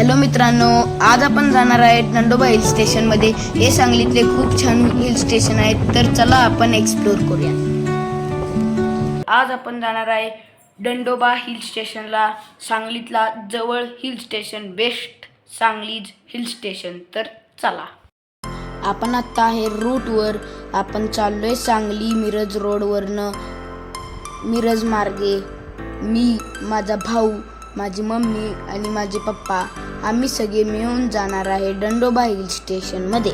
Hello मित्रांनो, आज आपण जाणार आहे दंडोबा हिल स्टेशन मध्ये। हे सांगलीतले खूप छान हिल स्टेशन आहेत, तर चला आपण एक्सप्लोर करूया। आज आपण जाणार आहे दंडोबा हिल स्टेशनला, सांगलीतला जवळ hill station, best Sangli's hill station. तर चला, आपण आता आहे रूटवर। आपण चाललोय सांगली मिरज रोडवरनं मिरज मार्गे। मी, माझा भाऊ, माझी मम्मी आणि माझे पप्पा आम्ही सगळे मिळून जाणार आहे दंडोबा हिल स्टेशन मध्ये।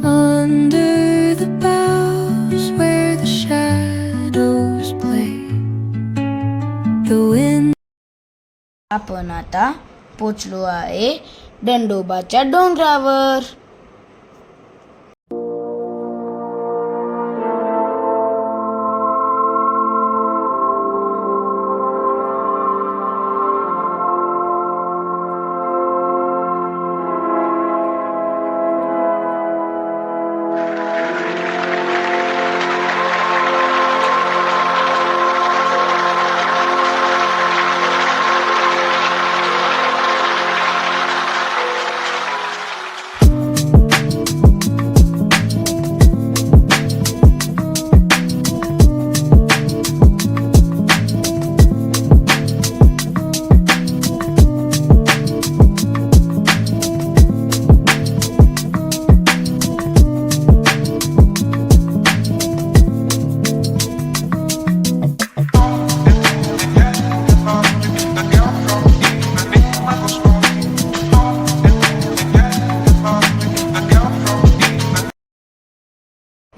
Under the boughs where the shadows play, the wind. आपण आता पोचलो आहे दंडोबाच्या डोंगरावर।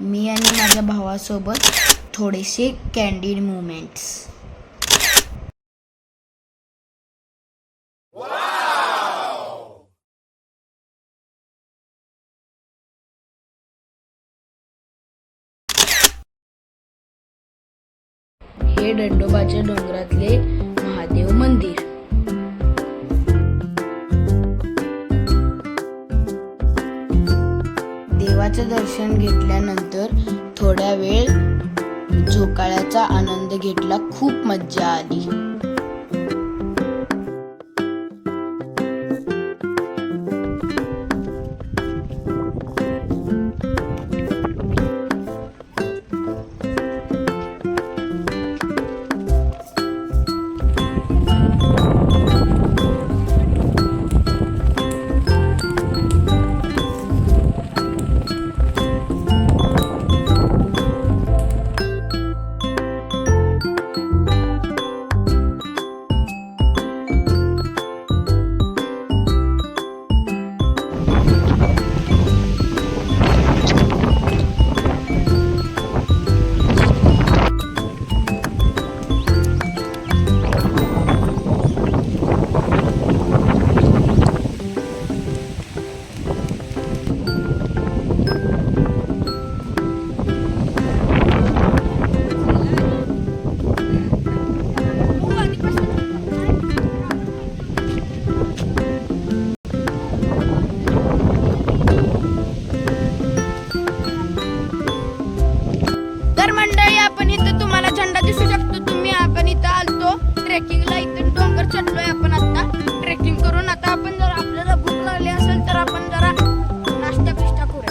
मी आणि माझ्या भावासोबत थोडेसे कॅन्डिड मोमेंट्स। हे दंडोबाच्या डोंगरातले महादेव मंदिर। देवाचं दर्शन घेतल्यानंतर थोड्या वेळ झोकाळ्याचा आनंद घेतला। खूप मज्जा आली। आपण इथं तुम्हाला झेंडा दिसू शकतो। तुम्ही आपण इथं आलतो ट्रेकिंगला, इथं डोंगर चढलोय आपण आता ट्रेकिंग करून। आता आपण जर आपल्याला भूक लागली असेल तर आपण जरा नाश्ता बिष्टा करूया।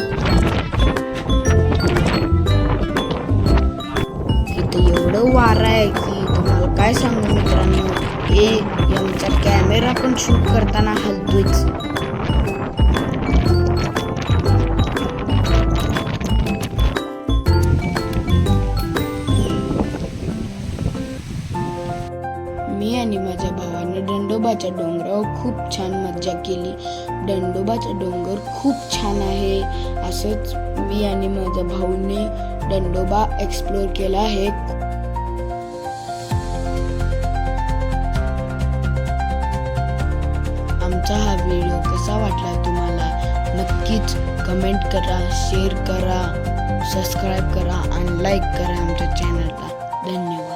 इथं एवढं वारा आहे की तुम्हाला काय सांगू मित्रांनो। हे आमचा कॅमेरा पण शूट करताना हलतोयच। मी आणि माझ्या भावाने दंडोबाच्या डोंगरावर खूप छान मज्जा केली। दंडोबाचा डोंगर खूप छान आहे. असंच मी आणि माझ्या भाऊने दंडोबा एक्सप्लोर केला आहे. आमचा हा व्हिडिओ कसा वाटला तुम्हाला नक्कीच कमेंट करा, शेअर करा, सबस्क्राईब करा आणि लाईक करा आमच्या चॅनलला. धन्यवाद.